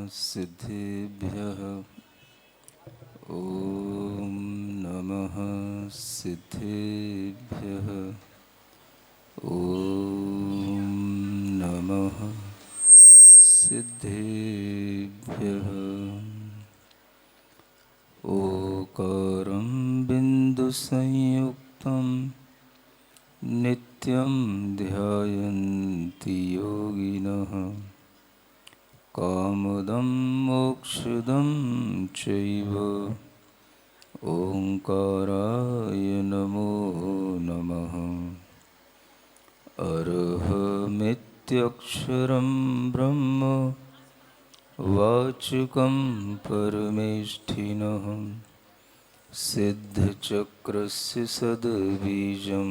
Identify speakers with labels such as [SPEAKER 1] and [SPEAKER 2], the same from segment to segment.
[SPEAKER 1] सिद्धिभ्यः ॐ नमः सिद्धिभ्यः ॐ नमः सिद्धिभ्यः ओकारं बिन्दुसंयुक्तं नित्यं ध्यायन्ति योगिनः कामदं मोक्षदं चैव ओंकाराय नमो नमः। अरहमित्यक्षरं ब्रह्म वाचकं परमेष्ठिनः सिद्धचक्रस्य सद्बीजं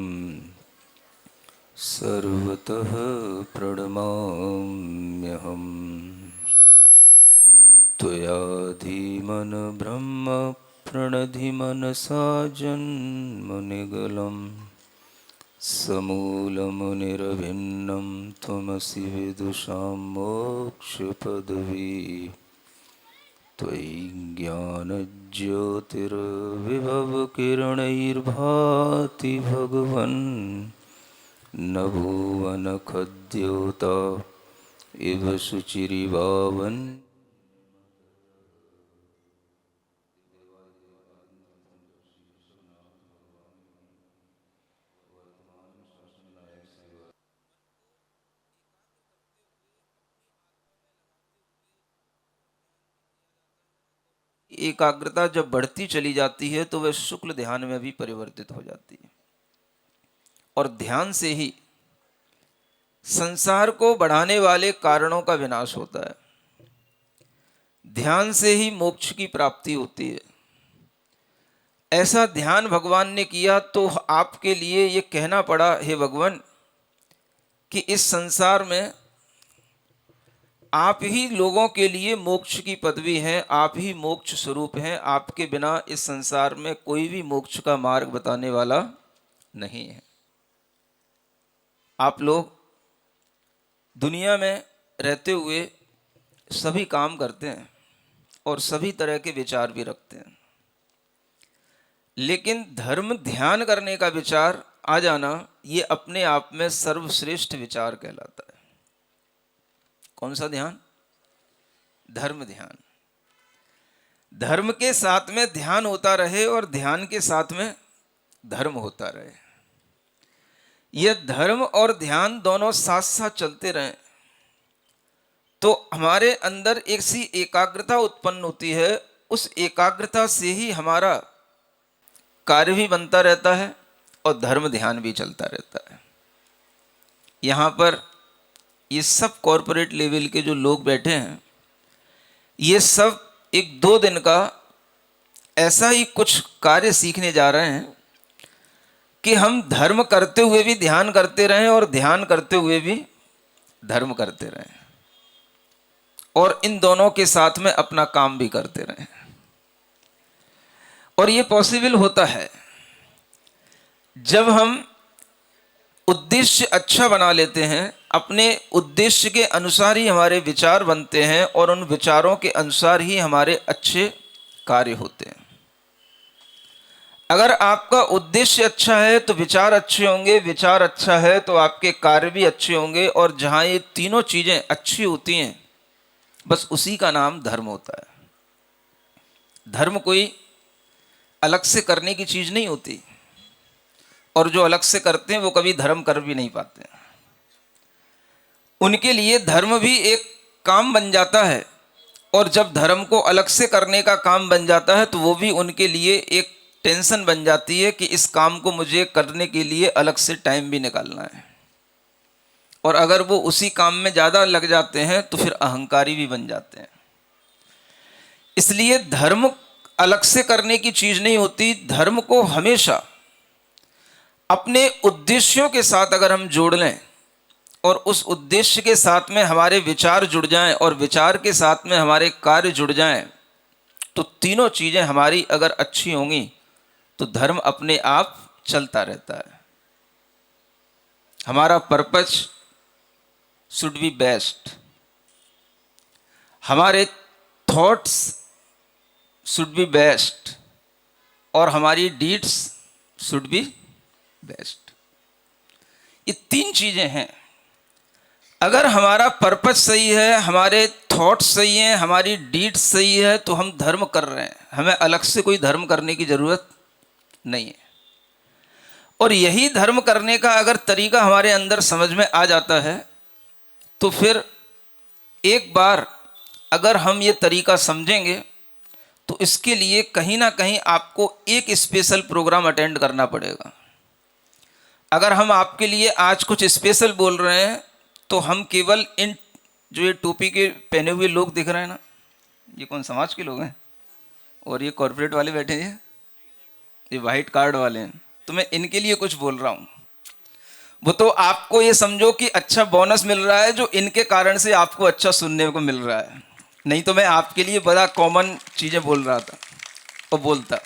[SPEAKER 1] सर्वतः प्रणमाम्यहम्। त्वयाधिमन ब्रह्म प्रणधिमनसा जन्मनिगलं समूलमुनिरभिन्नं त्वमसि विदुषां मोक्षपदवी। त्वयि ज्ञानज्योतिर्विभवकिरणैर्भाति भगवन् न भुवन खद्योता इव शुचिरिवावन्।
[SPEAKER 2] एकाग्रता जब बढ़ती चली जाती है तो वह शुक्ल ध्यान में भी परिवर्तित हो जाती है और ध्यान से ही संसार को बढ़ाने वाले कारणों का विनाश होता है। ध्यान से ही मोक्ष की प्राप्ति होती है। ऐसा ध्यान भगवान ने किया तो आपके लिए ये कहना पड़ा, हे भगवान, कि इस संसार में आप ही लोगों के लिए मोक्ष की पदवी है, आप ही मोक्ष स्वरूप हैं। आपके बिना इस संसार में कोई भी मोक्ष का मार्ग बताने वाला नहीं है। आप लोग दुनिया में रहते हुए सभी काम करते हैं और सभी तरह के विचार भी रखते हैं, लेकिन धर्म ध्यान करने का विचार आ जाना ये अपने आप में सर्वश्रेष्ठ विचार कहलाता है। कौन सा ध्यान? धर्म ध्यान। धर्म के साथ में ध्यान होता रहे और ध्यान के साथ में धर्म होता रहे। यह धर्म और ध्यान दोनों साथ साथ चलते रहें तो हमारे अंदर एक सी एकाग्रता उत्पन्न होती है। उस एकाग्रता से ही हमारा कार्य भी बनता रहता है और धर्म ध्यान भी चलता रहता है। यहाँ पर ये सब कॉरपोरेट लेवल के जो लोग बैठे हैं, ये सब एक दो दिन का ऐसा ही कुछ कार्य सीखने जा रहे हैं कि हम धर्म करते हुए भी ध्यान करते रहें और ध्यान करते हुए भी धर्म करते रहें और इन दोनों के साथ में अपना काम भी करते रहें। और ये पॉसिबल होता है जब हम उद्देश्य अच्छा बना लेते हैं। अपने उद्देश्य के अनुसार ही हमारे विचार बनते हैं और उन विचारों के अनुसार ही हमारे अच्छे कार्य होते हैं। अगर आपका उद्देश्य अच्छा है तो विचार अच्छे होंगे, विचार अच्छा है तो आपके कार्य भी अच्छे होंगे। और जहाँ ये तीनों चीज़ें अच्छी होती हैं, बस उसी का नाम धर्म होता है। धर्म कोई अलग से करने की चीज़ नहीं होती, और जो अलग से करते हैं वो कभी धर्म कर भी नहीं पाते। उनके लिए धर्म भी एक काम बन जाता है, और जब धर्म को अलग से करने का काम बन जाता है तो वो भी उनके लिए एक टेंशन बन जाती है कि इस काम को मुझे करने के लिए अलग से टाइम भी निकालना है। और अगर वो उसी काम में ज़्यादा लग जाते हैं तो फिर अहंकारी भी बन जाते हैं। इसलिए धर्म अलग से करने की चीज़ नहीं होती। धर्म को हमेशा अपने उद्देश्यों के साथ अगर हम जोड़ लें और उस उद्देश्य के साथ में हमारे विचार जुड़ जाएं और विचार के साथ में हमारे कार्य जुड़ जाएं, तो तीनों चीज़ें हमारी अगर अच्छी होंगी तो धर्म अपने आप चलता रहता है। हमारा पर्पस शुड बी बेस्ट। हमारे थॉट्स शुड बी बेस्ट और हमारी डीड्स शुड बी बेस्ट। ये तीन चीजें हैं। अगर हमारा पर्पस सही है, हमारे थॉट्स सही हैं, हमारी डीड्स सही है, तो हम धर्म कर रहे हैं। हमें अलग से कोई धर्म करने की जरूरत नहीं है। और यही धर्म करने का अगर तरीका हमारे अंदर समझ में आ जाता है, तो फिर एक बार अगर हम ये तरीका समझेंगे, तो इसके लिए कहीं ना कहीं आपको एक स्पेशल प्रोग्राम अटेंड करना पड़ेगा। अगर हम आपके लिए आज कुछ स्पेशल बोल रहे हैं, तो हम केवल इन जो ये टोपी के पहने हुए लोग दिख रहे हैं ना, ये कौन समाज के लोग हैं, और ये कॉर्पोरेट वाले बैठे हैं, ये वाइट कार्ड वाले हैं, तो मैं इनके लिए कुछ बोल रहा हूँ। वो तो आपको ये समझो कि अच्छा बोनस मिल रहा है, जो इनके कारण से आपको अच्छा सुनने को मिल रहा है। नहीं तो मैं आपके लिए बड़ा कॉमन चीज़ें बोल रहा था और बोलता।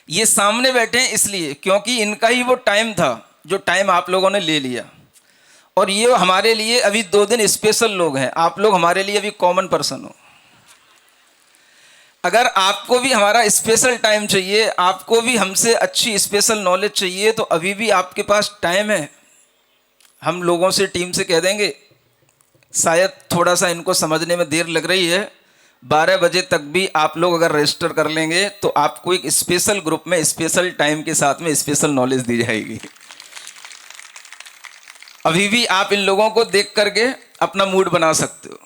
[SPEAKER 2] ये सामने बैठे हैं इसलिए क्योंकि इनका ही वो टाइम था जो टाइम आप लोगों ने ले लिया। और ये हमारे लिए अभी 2 दिन स्पेशल लोग हैं, आप लोग हमारे लिए अभी कॉमन पर्सन हो। अगर आपको भी हमारा स्पेशल टाइम चाहिए, आपको भी हमसे अच्छी स्पेशल नॉलेज चाहिए, तो अभी भी आपके पास टाइम है। हम लोगों से, टीम से कह देंगे, शायद थोड़ा सा इनको समझने में देर लग रही है, 12 बजे तक भी आप लोग अगर रजिस्टर कर लेंगे तो आपको एक स्पेशल ग्रुप में स्पेशल टाइम के साथ में स्पेशल नॉलेज दी जाएगी। अभी भी आप इन लोगों को देख करके अपना मूड बना सकते हो।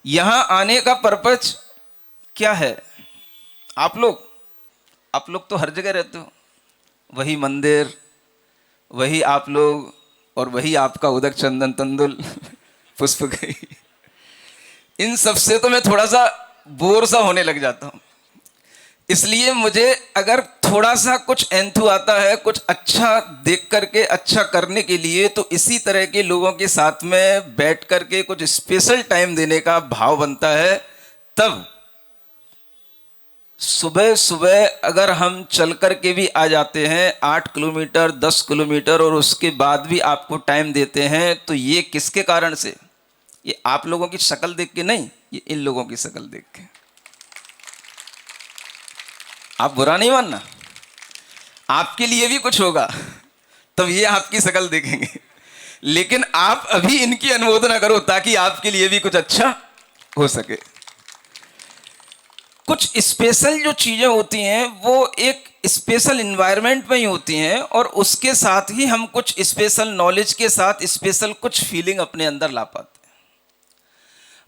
[SPEAKER 2] यहां आने का पर्पज क्या है? आप लोग तो हर जगह रहते हो, वही मंदिर, वही आप लोग, और वही आपका उदक चंदन तंदुल पुष्प गई। इन सब से तो मैं थोड़ा सा बोर सा होने लग जाता हूं। इसलिए मुझे अगर थोड़ा सा कुछ एंथू आता है, कुछ अच्छा देख करके अच्छा करने के लिए, तो इसी तरह के लोगों के साथ में बैठ करके कुछ स्पेशल टाइम देने का भाव बनता है। तब सुबह सुबह अगर हम चल करके भी आ जाते हैं 8 किलोमीटर 10 किलोमीटर, और उसके बाद भी आपको टाइम देते हैं, तो ये किसके कारण से? ये आप लोगों की शक्ल देख के नहीं, ये इन लोगों की शक्ल देख के। आप बुरा नहीं मानना, आपके लिए भी कुछ होगा तब ये आपकी शक्ल देखेंगे। लेकिन आप अभी इनकी अनुमोदना करो ताकि आपके लिए भी कुछ अच्छा हो सके। कुछ स्पेशल जो चीजें होती हैं वो एक स्पेशल इन्वायरमेंट में ही होती हैं, और उसके साथ ही हम कुछ स्पेशल नॉलेज के साथ स्पेशल कुछ फीलिंग अपने अंदर ला पाते हैं।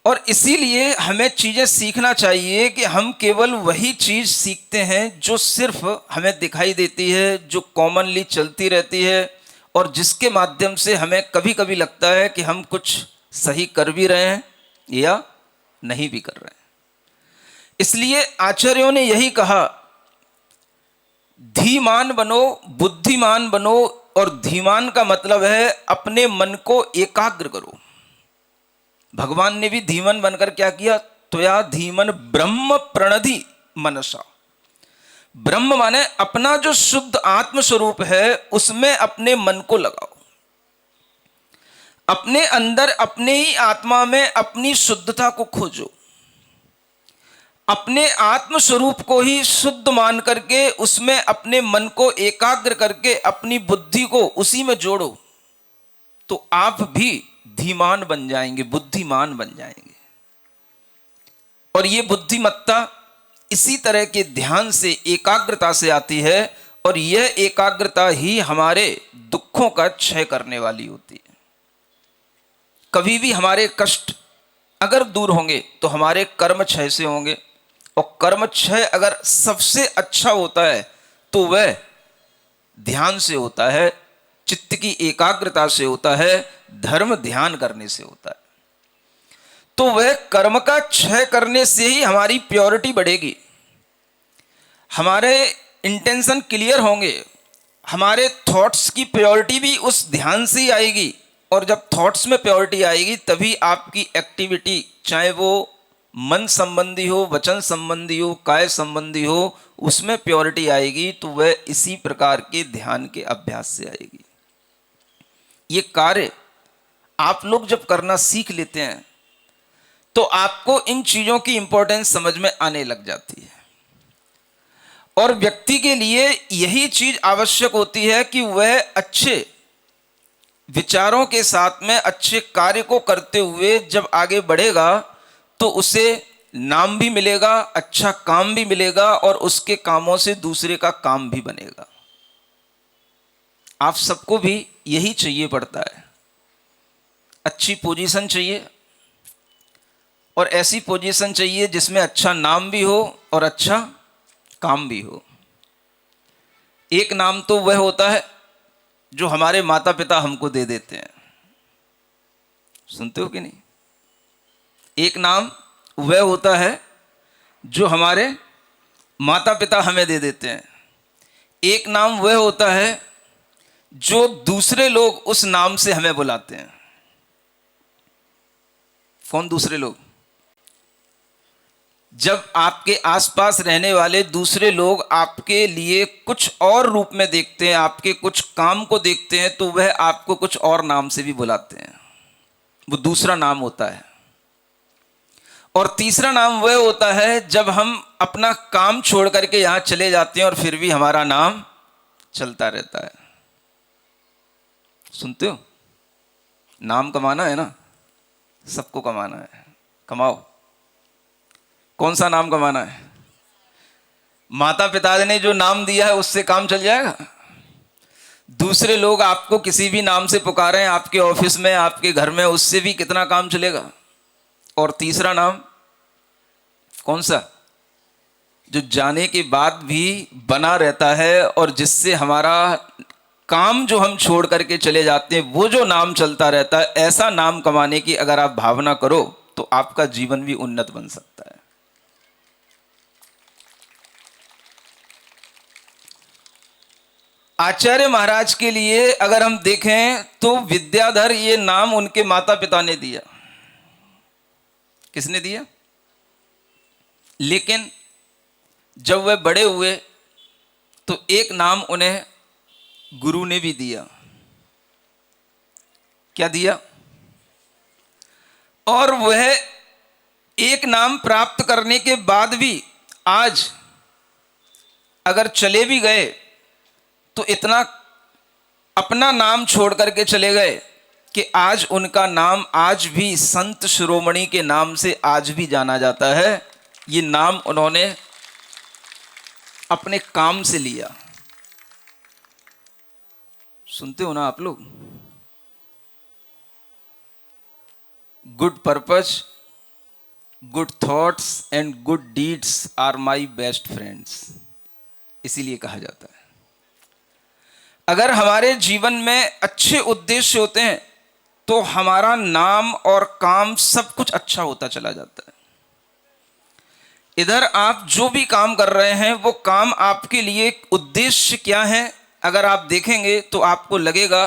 [SPEAKER 2] और इसीलिए हमें चीजें सीखना चाहिए कि हम केवल वही चीज सीखते हैं जो सिर्फ हमें दिखाई देती है, जो कॉमनली चलती रहती है, और जिसके माध्यम से हमें कभी कभी लगता है कि हम कुछ सही कर भी रहे हैं या नहीं भी कर रहे हैं। इसलिए आचार्यों ने यही कहा, धीमान बनो, बुद्धिमान बनो। और धीमान का मतलब है अपने मन को एकाग्र करो। भगवान ने भी धीमन बनकर क्या किया? त्वया धीमन ब्रह्म प्रणधि मनसा। ब्रह्म माने अपना जो शुद्ध आत्म स्वरूप है, उसमें अपने मन को लगाओ। अपने अंदर, अपने ही आत्मा में अपनी शुद्धता को खोजो। अपने आत्म स्वरूप को ही शुद्ध मान करके उसमें अपने मन को एकाग्र करके अपनी बुद्धि को उसी में जोड़ो, तो आप भी धीमान बन जाएंगे, बुद्धिमान बन जाएंगे। और ये बुद्धिमत्ता इसी तरह के ध्यान से, एकाग्रता से आती है, और यह एकाग्रता ही हमारे दुखों का क्षय करने वाली होती है। कभी भी हमारे कष्ट अगर दूर होंगे तो हमारे कर्म क्षय से होंगे, और कर्म क्षय अगर सबसे अच्छा होता है तो वह ध्यान से होता है, चित्त की एकाग्रता से होता है, धर्म ध्यान करने से होता है। तो वह कर्म का क्षय करने से ही हमारी प्योरिटी बढ़ेगी, हमारे इंटेंशन क्लियर होंगे, हमारे थॉट्स की प्योरिटी भी उस ध्यान से ही आएगी। और जब थॉट्स में प्योरिटी आएगी तभी आपकी एक्टिविटी, चाहे वो मन संबंधी हो, वचन संबंधी हो, काय संबंधी हो, उसमें प्योरिटी आएगी, तो वह इसी प्रकार के ध्यान के अभ्यास से आएगी। ये कार्य आप लोग जब करना सीख लेते हैं तो आपको इन चीजों की इंपॉर्टेंस समझ में आने लग जाती है। और व्यक्ति के लिए यही चीज आवश्यक होती है कि वह अच्छे विचारों के साथ में अच्छे कार्य को करते हुए जब आगे बढ़ेगा तो उसे नाम भी मिलेगा, अच्छा काम भी मिलेगा और उसके कामों से दूसरे का काम भी बनेगा। आप सबको भी यही चाहिए पड़ता है, अच्छी पोजीशन चाहिए और ऐसी पोजीशन चाहिए जिसमें अच्छा नाम भी हो और अच्छा काम भी हो। एक नाम तो वह होता है जो हमारे माता पिता हमको दे देते हैं, सुनते हो कि नहीं? एक नाम वह होता है जो हमारे माता पिता हमें दे देते हैं। एक नाम वह होता है जो दूसरे लोग उस नाम से हमें बुलाते हैं। कौन दूसरे लोग? जब आपके आसपास रहने वाले दूसरे लोग आपके लिए कुछ और रूप में देखते हैं, आपके कुछ काम को देखते हैं, तो वह आपको कुछ और नाम से भी बुलाते हैं। वो दूसरा नाम होता है। और तीसरा नाम वह होता है जब हम अपना काम छोड़ करके यहां चले जाते हैं और फिर भी हमारा नाम चलता रहता है। सुनते हो? नाम कमाना है ना, सबको कमाना है, कमाओ। कौन सा नाम कमाना है? माता पिता ने जो नाम दिया है उससे काम चल जाएगा? दूसरे लोग आपको किसी भी नाम से पुकारें, आपके ऑफिस में, आपके घर में, उससे भी कितना काम चलेगा? और तीसरा नाम कौन सा? जो जाने के बाद भी बना रहता है और जिससे हमारा काम जो हम छोड़ करके चले जाते हैं वो जो नाम चलता रहता है। ऐसा नाम कमाने की अगर आप भावना करो तो आपका जीवन भी उन्नत बन सकता है। आचार्य महाराज के लिए अगर हम देखें तो विद्याधर ये नाम उनके माता पिता ने दिया। किसने दिया? लेकिन जब वे बड़े हुए तो एक नाम उन्हें गुरु ने भी दिया। क्या दिया? और वह एक नाम प्राप्त करने के बाद भी आज अगर चले भी गए तो इतना अपना नाम छोड़ करके चले गए कि आज उनका नाम आज भी संत शिरोमणि के नाम से आज भी जाना जाता है। ये नाम उन्होंने अपने काम से लिया। सुनते हो ना आप लोग? Good purpose, good thoughts and good deeds are my best friends, इसीलिए कहा जाता है। अगर हमारे जीवन में अच्छे उद्देश्य होते हैं तो हमारा नाम और काम सब कुछ अच्छा होता चला जाता है। इधर आप जो भी काम कर रहे हैं वो काम आपके लिए उद्देश्य क्या है, अगर आप देखेंगे तो आपको लगेगा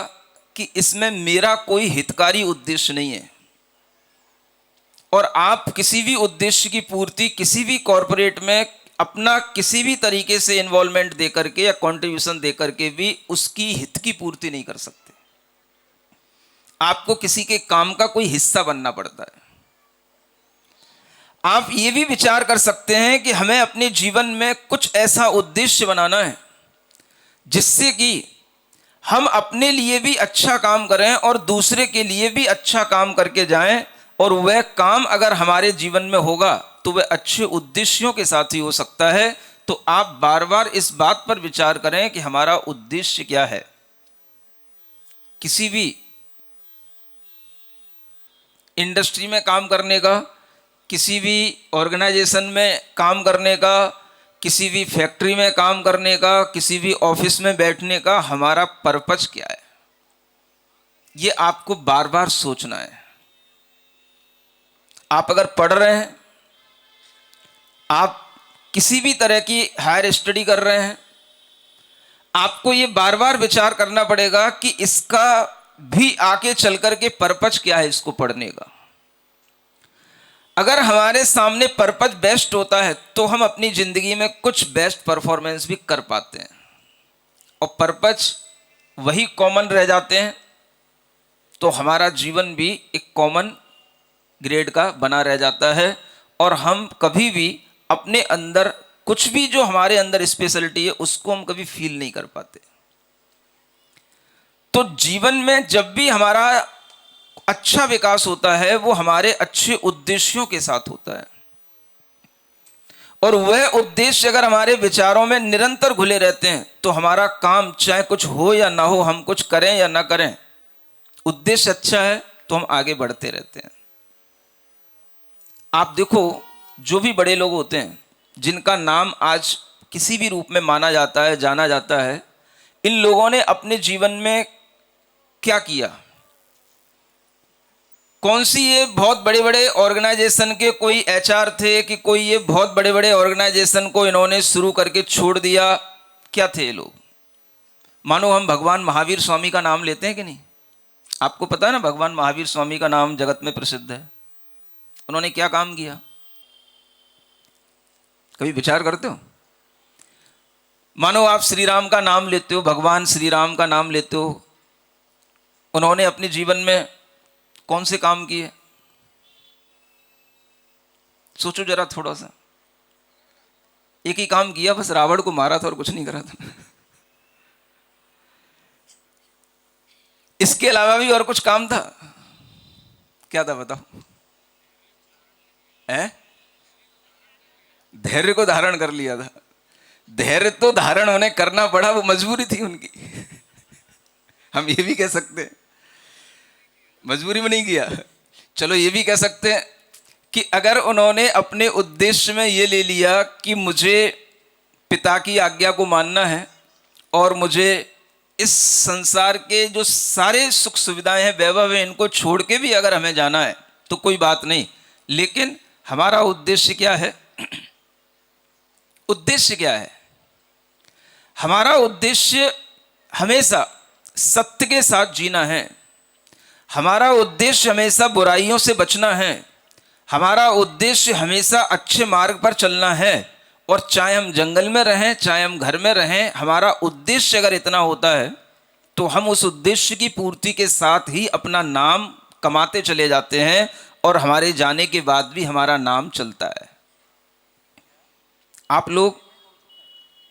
[SPEAKER 2] कि इसमें मेरा कोई हितकारी उद्देश्य नहीं है। और आप किसी भी उद्देश्य की पूर्ति किसी भी कॉरपोरेट में अपना किसी भी तरीके से इन्वॉल्वमेंट दे करके या कंट्रीब्यूशन दे करके भी उसकी हित की पूर्ति नहीं कर सकते। आपको किसी के काम का कोई हिस्सा बनना पड़ता है। आप ये भी विचार कर सकते हैं कि हमें अपने जीवन में कुछ ऐसा उद्देश्य बनाना है जिससे कि हम अपने लिए भी अच्छा काम करें और दूसरे के लिए भी अच्छा काम करके जाएं। और वह काम अगर हमारे जीवन में होगा तो वह अच्छे उद्देश्यों के साथ ही हो सकता है। तो आप बार बार इस बात पर विचार करें कि हमारा उद्देश्य क्या है। किसी भी इंडस्ट्री में काम करने का, किसी भी ऑर्गेनाइजेशन में काम करने का, किसी भी फैक्ट्री में काम करने का, किसी भी ऑफिस में बैठने का हमारा पर्पस क्या है, ये आपको बार बार सोचना है। आप अगर पढ़ रहे हैं, आप किसी भी तरह की हायर स्टडी कर रहे हैं, आपको ये बार बार विचार करना पड़ेगा कि इसका भी आगे चल करके पर्पस क्या है इसको पढ़ने का। अगर हमारे सामने पर्पस बेस्ट होता है तो हम अपनी जिंदगी में कुछ बेस्ट परफॉर्मेंस भी कर पाते हैं। और पर्पस वही कॉमन रह जाते हैं तो हमारा जीवन भी एक कॉमन ग्रेड का बना रह जाता है और हम कभी भी अपने अंदर कुछ भी जो हमारे अंदर स्पेशलिटी है उसको हम कभी फील नहीं कर पाते। तो जीवन में जब भी हमारा अच्छा विकास होता है वो हमारे अच्छे उद्देश्यों के साथ होता है, और वह उद्देश्य अगर हमारे विचारों में निरंतर घुले रहते हैं तो हमारा काम चाहे कुछ हो या ना हो, हम कुछ करें या ना करें, उद्देश्य अच्छा है तो हम आगे बढ़ते रहते हैं। आप देखो जो भी बड़े लोग होते हैं जिनका नाम आज किसी भी रूप में माना जाता है, जाना जाता है, इन लोगों ने अपने जीवन में क्या किया? कौन सी ये बहुत बड़े बड़े ऑर्गेनाइजेशन के कोई एचआर थे कि कोई ये बहुत बड़े बड़े ऑर्गेनाइजेशन को इन्होंने शुरू करके छोड़ दिया? क्या थे ये लोग? मानो हम भगवान महावीर स्वामी का नाम लेते हैं कि नहीं? आपको पता है ना, भगवान महावीर स्वामी का नाम जगत में प्रसिद्ध है। उन्होंने क्या काम किया? कभी विचार करते हो? मानो आप श्री राम का नाम लेते हो, भगवान श्री राम का नाम लेते हो, उन्होंने अपने जीवन में कौन से काम किए? सोचो जरा थोड़ा सा। एक ही काम किया, बस रावण को मारा था और कुछ नहीं करा था। इसके अलावा भी और कुछ काम था? क्या था बताओ? धैर्य को धारण कर लिया था। धैर्य तो धारण उन्हें करना पड़ा, वो मजबूरी थी उनकी। हम ये भी कह सकते हैं, मजबूरी में नहीं किया। चलो ये भी कह सकते हैं कि अगर उन्होंने अपने उद्देश्य में ये ले लिया कि मुझे पिता की आज्ञा को मानना है और मुझे इस संसार के जो सारे सुख सुविधाएं हैं, वैभव है, इनको छोड़ के भी अगर हमें जाना है तो कोई बात नहीं, लेकिन हमारा उद्देश्य क्या है? उद्देश्य क्या है? हमारा उद्देश्य हमेशा सत्य के साथ जीना है। हमारा उद्देश्य हमेशा बुराइयों से बचना है। हमारा उद्देश्य हमेशा अच्छे मार्ग पर चलना है। और चाहे हम जंगल में रहें, चाहे हम घर में रहें, हमारा उद्देश्य अगर इतना होता है तो हम उस उद्देश्य की पूर्ति के साथ ही अपना नाम कमाते चले जाते हैं और हमारे जाने के बाद भी हमारा नाम चलता है। आप लोग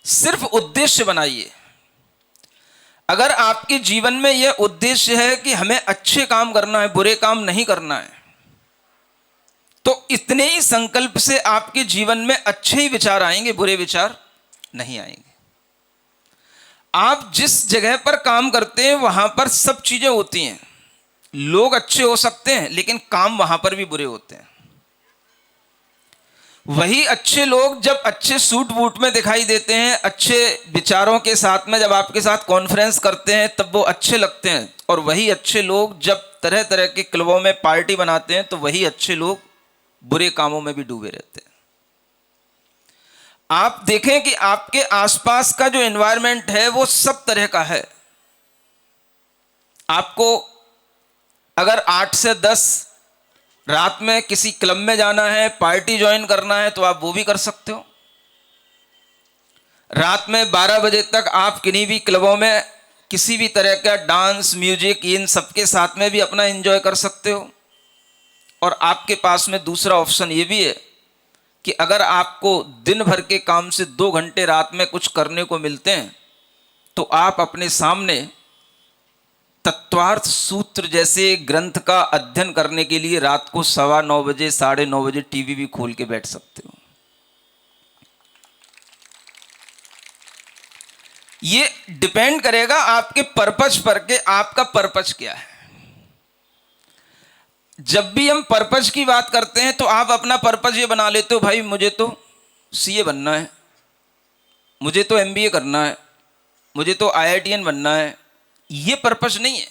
[SPEAKER 2] सिर्फ उद्देश्य बनाइए। अगर आपके जीवन में यह उद्देश्य है कि हमें अच्छे काम करना है, बुरे काम नहीं करना है, तो इतने ही संकल्प से आपके जीवन में अच्छे ही विचार आएंगे, बुरे विचार नहीं आएंगे। आप जिस जगह पर काम करते हैं वहां पर सब चीजें होती हैं। लोग अच्छे हो सकते हैं लेकिन काम वहां पर भी बुरे होते हैं। वही अच्छे लोग जब अच्छे सूट बूट में दिखाई देते हैं, अच्छे विचारों के साथ में जब आपके साथ कॉन्फ्रेंस करते हैं तब वो अच्छे लगते हैं। और वही अच्छे लोग जब तरह तरह के क्लबों में पार्टी बनाते हैं तो वही अच्छे लोग बुरे कामों में भी डूबे रहते हैं। आप देखें कि आपके आसपास का जो एनवायरनमेंट है वो सब तरह का है। आपको अगर 8 से 10 रात में किसी क्लब में जाना है, पार्टी ज्वाइन करना है, तो आप वो भी कर सकते हो। रात में 12 बजे तक आप किन्हीं भी क्लबों में किसी भी तरह का डांस, म्यूजिक, इन सबके साथ में भी अपना एंजॉय कर सकते हो। और आपके पास में दूसरा ऑप्शन ये भी है कि अगर आपको दिन भर के काम से 2 घंटे रात में कुछ करने को मिलते हैं तो आप अपने सामने तत्वार्थ सूत्र जैसे ग्रंथ का अध्ययन करने के लिए रात को 9:15 बजे, 9:30 बजे टीवी भी खोल के बैठ सकते हो। ये डिपेंड करेगा आपके पर्पज पर कि आपका पर्पज क्या है। जब भी हम पर्पज की बात करते हैं तो आप अपना पर्पज ये बना लेते हो, भाई मुझे तो सीए बनना है, मुझे तो एमबीए करना है, मुझे तो आईआईटीएन बनना है। ये पर्पज नहीं है।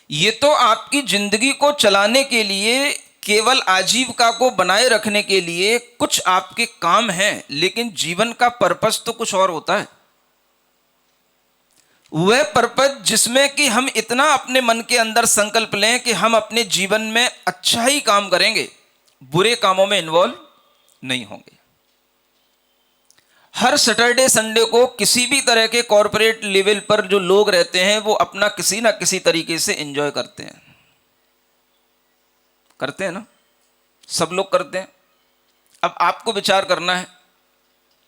[SPEAKER 2] ये तो आपकी जिंदगी को चलाने के लिए, केवल आजीविका को बनाए रखने के लिए कुछ आपके काम हैं, लेकिन जीवन का पर्पज तो कुछ और होता है। वह पर्पज जिसमें कि हम इतना अपने मन के अंदर संकल्प लें कि हम अपने जीवन में अच्छा ही काम करेंगे, बुरे कामों में इन्वॉल्व नहीं होंगे। हर सैटरडे संडे को किसी भी तरह के कॉरपोरेट लेवल पर जो लोग रहते हैं वो अपना किसी ना किसी तरीके से एंजॉय करते हैं। करते हैं ना, सब लोग करते हैं। अब आपको विचार करना है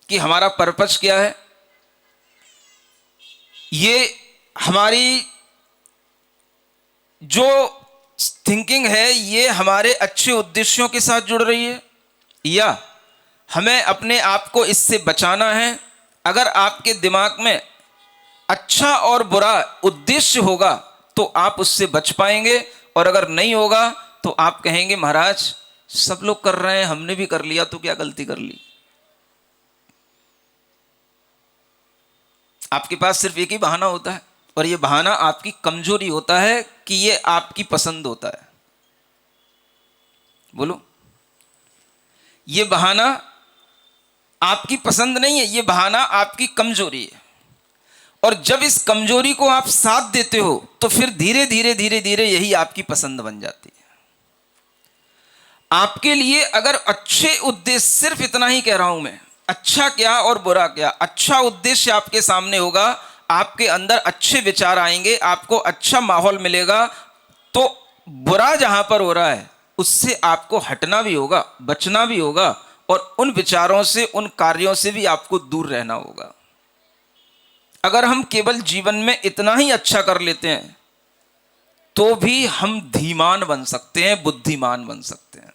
[SPEAKER 2] कि हमारा पर्पस क्या है। ये हमारी जो थिंकिंग है ये हमारे अच्छे उद्देश्यों के साथ जुड़ रही है या हमें अपने आप को इससे बचाना है। अगर आपके दिमाग में अच्छा और बुरा उद्देश्य होगा तो आप उससे बच पाएंगे, और अगर नहीं होगा तो आप कहेंगे महाराज सब लोग कर रहे हैं, हमने भी कर लिया, तो क्या गलती कर ली। आपके पास सिर्फ एक ही बहाना होता है, और ये बहाना आपकी कमजोरी होता है कि ये आपकी पसंद होता है। बोलो, ये बहाना आपकी पसंद नहीं है, ये बहाना आपकी कमजोरी है। और जब इस कमजोरी को आप साथ देते हो तो फिर धीरे धीरे धीरे धीरे यही आपकी पसंद बन जाती है। आपके लिए अगर अच्छे उद्देश्य, सिर्फ इतना ही कह रहा हूं मैं, अच्छा क्या और बुरा क्या, अच्छा उद्देश्य आपके सामने होगा, आपके अंदर अच्छे विचार आएंगे, आपको अच्छा माहौल मिलेगा, तो बुरा जहां पर हो रहा है उससे आपको हटना भी होगा, बचना भी होगा, और उन विचारों से, उन कार्यों से भी आपको दूर रहना होगा। अगर हम केवल जीवन में इतना ही अच्छा कर लेते हैं तो भी हम धीमान बन सकते हैं, बुद्धिमान बन सकते हैं।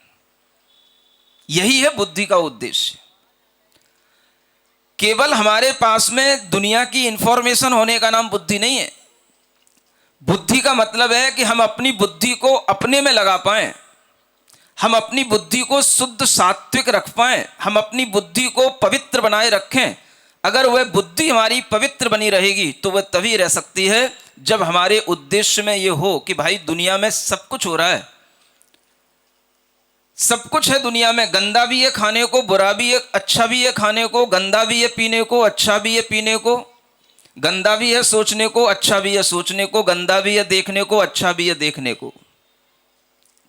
[SPEAKER 2] यही है बुद्धि का उद्देश्य। केवल हमारे पास में दुनिया की इंफॉर्मेशन होने का नाम बुद्धि नहीं है। बुद्धि का मतलब है कि हम अपनी बुद्धि को अपने में लगा पाएं, हम अपनी बुद्धि को शुद्ध सात्विक रख पाएं, हम अपनी बुद्धि को पवित्र बनाए रखें। अगर वह बुद्धि हमारी पवित्र बनी रहेगी तो वह तभी रह सकती है जब हमारे उद्देश्य में यह हो कि भाई दुनिया में सब कुछ हो रहा है, सब कुछ है दुनिया में, गंदा भी है खाने को, बुरा भी है, अच्छा भी है खाने को, गंदा भी है पीने को, अच्छा भी है पीने को, गंदा भी है सोचने को, अच्छा भी है सोचने को, गंदा भी है देखने को, अच्छा भी है देखने को।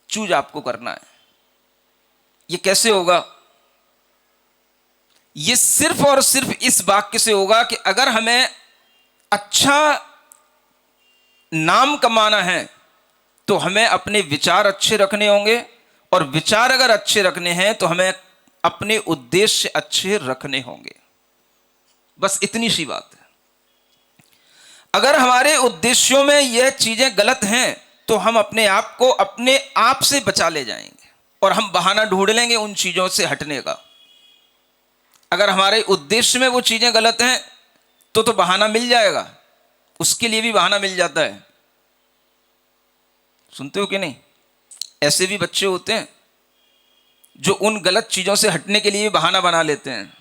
[SPEAKER 2] चूज आपको करना है। ये कैसे होगा? ये सिर्फ और सिर्फ इस वाक्य से होगा कि अगर हमें अच्छा नाम कमाना है तो हमें अपने विचार अच्छे रखने होंगे, और विचार अगर अच्छे रखने हैं तो हमें अपने उद्देश्य अच्छे रखने होंगे। बस इतनी सी बात है। अगर हमारे उद्देश्यों में यह चीजें गलत हैं तो हम अपने आप को अपने आप से बचा ले जाएंगे और हम बहाना ढूंढ लेंगे उन चीजों से हटने का। अगर हमारे उद्देश्य में वो चीजें गलत हैं तो बहाना मिल जाएगा, उसके लिए भी बहाना मिल जाता है। सुनते हो कि नहीं? ऐसे भी बच्चे होते हैं जो उन गलत चीजों से हटने के लिए बहाना बना लेते हैं।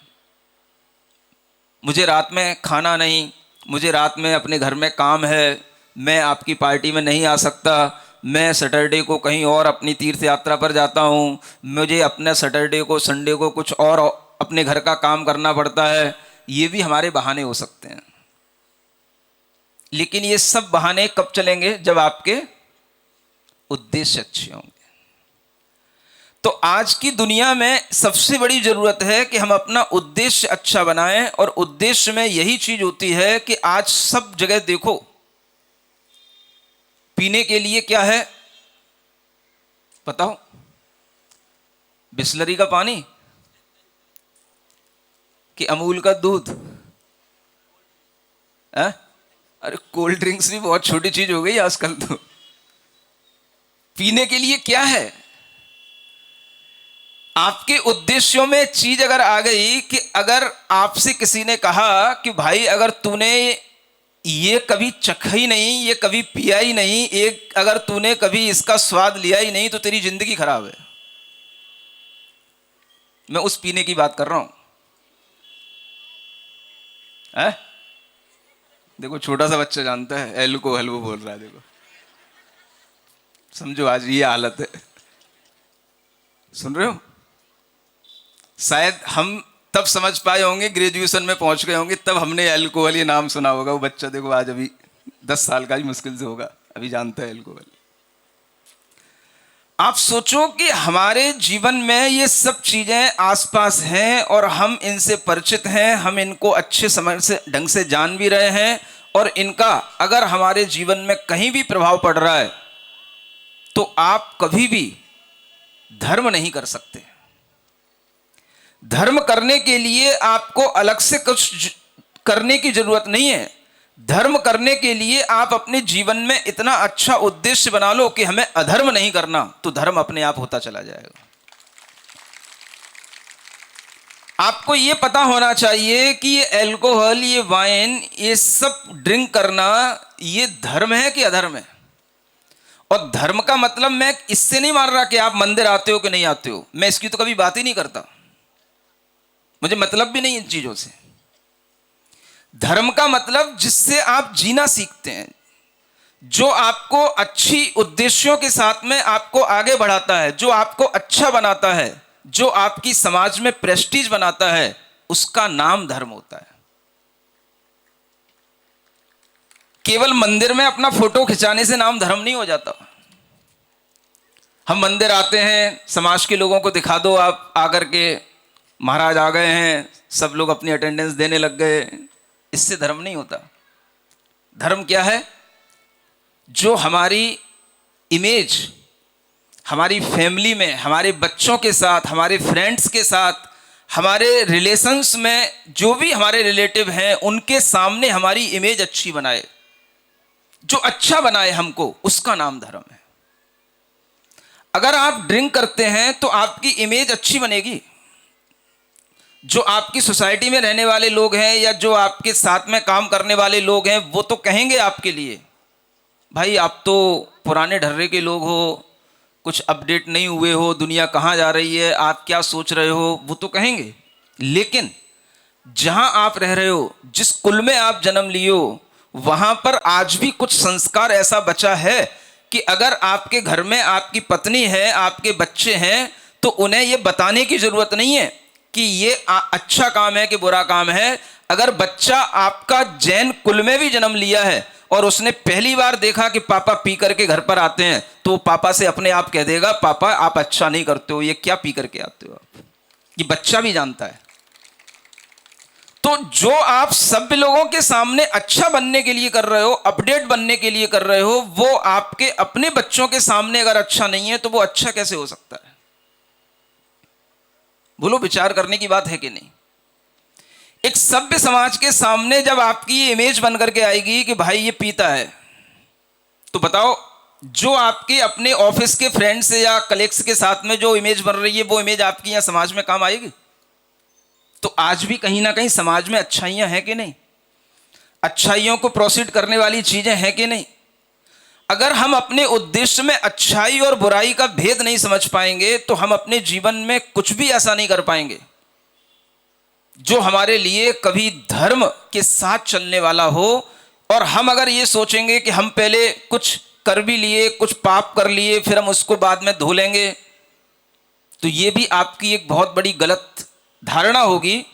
[SPEAKER 2] मुझे रात में खाना नहीं, मुझे रात में अपने घर में काम है, मैं आपकी पार्टी में नहीं आ सकता, मैं सैटरडे को कहीं और अपनी तीर्थ यात्रा पर जाता हूँ, मुझे अपने सैटरडे को संडे को कुछ और अपने घर का काम करना पड़ता है। ये भी हमारे बहाने हो सकते हैं। लेकिन ये सब बहाने कब चलेंगे? जब आपके उद्देश्य अच्छे होंगे। तो आज की दुनिया में सबसे बड़ी जरूरत है कि हम अपना उद्देश्य अच्छा बनाएं, और उद्देश्य में यही चीज होती है कि आज सब जगह देखो, पीने के लिए क्या है बताओ? बिस्लरी का पानी कि अमूल का दूध? अरे कोल्ड ड्रिंक्स भी बहुत छोटी चीज हो गई आजकल। तो पीने के लिए क्या है? आपके उद्देश्यों में चीज अगर आ गई कि अगर आपसे किसी ने कहा कि भाई अगर तूने ये कभी चखा ही नहीं, ये कभी पिया ही नहीं, एक अगर तूने कभी इसका स्वाद लिया ही नहीं तो तेरी जिंदगी खराब है। मैं उस पीने की बात कर रहा हूं। देखो छोटा सा बच्चा जानता है, एल्कोहल वो बोल रहा है। देखो समझो आज ये हालत है। सुन रहे हो? शायद हम तब समझ पाए होंगे, ग्रेजुएशन में पहुंच गए होंगे, तब हमने एल्कोहल ये नाम सुना होगा। वो बच्चा देखो आज अभी 10 साल का ही मुश्किल से होगा, अभी जानता है एल्कोहल। आप सोचो कि हमारे जीवन में ये सब चीजें आसपास हैं और हम इनसे परिचित हैं, हम इनको अच्छे समझ से ढंग से जान भी रहे हैं, और इनका अगर हमारे जीवन में कहीं भी प्रभाव पड़ रहा है तो आप कभी भी धर्म नहीं कर सकते। धर्म करने के लिए आपको अलग से कुछ करने की जरूरत नहीं है। धर्म करने के लिए आप अपने जीवन में इतना अच्छा उद्देश्य बना लो कि हमें अधर्म नहीं करना, तो धर्म अपने आप होता चला जाएगा। आपको यह पता होना चाहिए कि ये अल्कोहल, ये वाइन, ये सब ड्रिंक करना ये धर्म है कि अधर्म है। और धर्म का मतलब मैं इससे नहीं मान रहा कि आप मंदिर आते हो कि नहीं आते हो, मैं इसकी तो कभी बात ही नहीं करता, मुझे मतलब भी नहीं इन चीजों से। धर्म का मतलब जिससे आप जीना सीखते हैं, जो आपको अच्छी उद्देश्यों के साथ में आपको आगे बढ़ाता है, जो आपको अच्छा बनाता है, जो आपकी समाज में प्रेस्टीज बनाता है, उसका नाम धर्म होता है। केवल मंदिर में अपना फोटो खिंचाने से नाम धर्म नहीं हो जाता। हम मंदिर आते हैं, समाज के लोगों को दिखा दो आप आकर के, महाराज आ गए हैं, सब लोग अपनी अटेंडेंस देने लग गए, इससे धर्म नहीं होता। धर्म क्या है? जो हमारी इमेज हमारी फैमिली में, हमारे बच्चों के साथ, हमारे फ्रेंड्स के साथ, हमारे रिलेशंस में जो भी हमारे रिलेटिव हैं उनके सामने हमारी इमेज अच्छी बनाए, जो अच्छा बनाए हमको, उसका नाम धर्म है। अगर आप ड्रिंक करते हैं तो आपकी इमेज अच्छी बनेगी, जो आपकी सोसाइटी में रहने वाले लोग हैं या जो आपके साथ में काम करने वाले लोग हैं वो तो कहेंगे आपके लिए, भाई आप तो पुराने ढर्रे के लोग हो, कुछ अपडेट नहीं हुए हो, दुनिया कहाँ जा रही है, आप क्या सोच रहे हो, वो तो कहेंगे। लेकिन जहां आप रह रहे हो, जिस कुल में आप जन्म लिए हो, वहां पर आज भी कुछ संस्कार ऐसा बचा है कि अगर आपके घर में आपकी पत्नी है, आपके बच्चे हैं, तो उन्हें यह बताने की जरूरत नहीं है कि ये अच्छा काम है कि बुरा काम है। अगर बच्चा आपका जैन कुल में भी जन्म लिया है और उसने पहली बार देखा कि पापा पी करके घर पर आते हैं, तो पापा से अपने आप कह देगा, पापा आप अच्छा नहीं करते हो, ये क्या पी करके आते हो आप। ये बच्चा भी जानता है। तो जो आप सब लोगों के सामने अच्छा बनने के लिए कर रहे हो, अपडेट बनने के लिए कर रहे हो, वो आपके अपने बच्चों के सामने अगर अच्छा नहीं है तो वो अच्छा कैसे हो सकता है? बोलो, विचार करने की बात है कि नहीं? एक सभ्य समाज के सामने जब आपकी ये इमेज बन करके आएगी कि भाई ये पीता है, तो बताओ, जो आपके अपने ऑफिस के फ्रेंड्स या कलीग्स के साथ में जो इमेज बन रही है, वो इमेज आपकी यहाँ समाज में काम आएगी? तो आज भी कहीं ना कहीं समाज में अच्छाइयां हैं कि नहीं? अच्छाइयों को प्रोसीड करने वाली चीजें हैं कि नहीं? अगर हम अपने उद्देश्य में अच्छाई और बुराई का भेद नहीं समझ पाएंगे तो हम अपने जीवन में कुछ भी ऐसा नहीं कर पाएंगे जो हमारे लिए कभी धर्म के साथ चलने वाला हो। और हम अगर ये सोचेंगे कि हम पहले कुछ कर भी लिए, कुछ पाप कर लिए, फिर हम उसको बाद में धो लेंगे, तो ये भी आपकी एक बहुत बड़ी गलत धारणा होगी।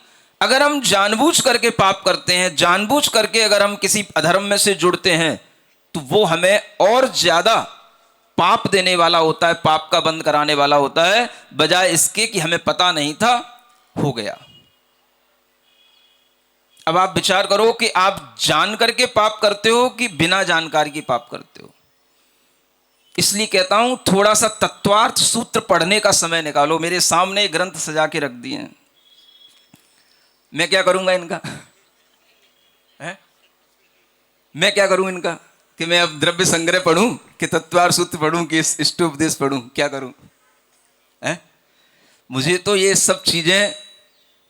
[SPEAKER 2] अगर हम जानबूझ करके पाप करते हैं, जानबूझ करके अगर हम किसी अधर्म में से जुड़ते हैं, तो वो हमें और ज्यादा पाप देने वाला होता है, पाप का बंद कराने वाला होता है, बजाय इसके कि हमें पता नहीं था, हो गया। अब आप विचार करो कि आप जान करके पाप करते हो कि बिना जानकारी के पाप करते हो। इसलिए कहता हूं, थोड़ा सा तत्वार्थ सूत्र पढ़ने का समय निकालो। मेरे सामने ग्रंथ सजा के रख दिए हैं, मैं क्या करूंगा इनका? है? मैं क्या करूं इनका? कि मैं अब द्रव्य संग्रह पढ़ूं कि तत्वार्थ सूत्र पढ़ूं कि इष्टोपदेश पढ़ूं? क्या करूं? है? मुझे तो ये सब चीजें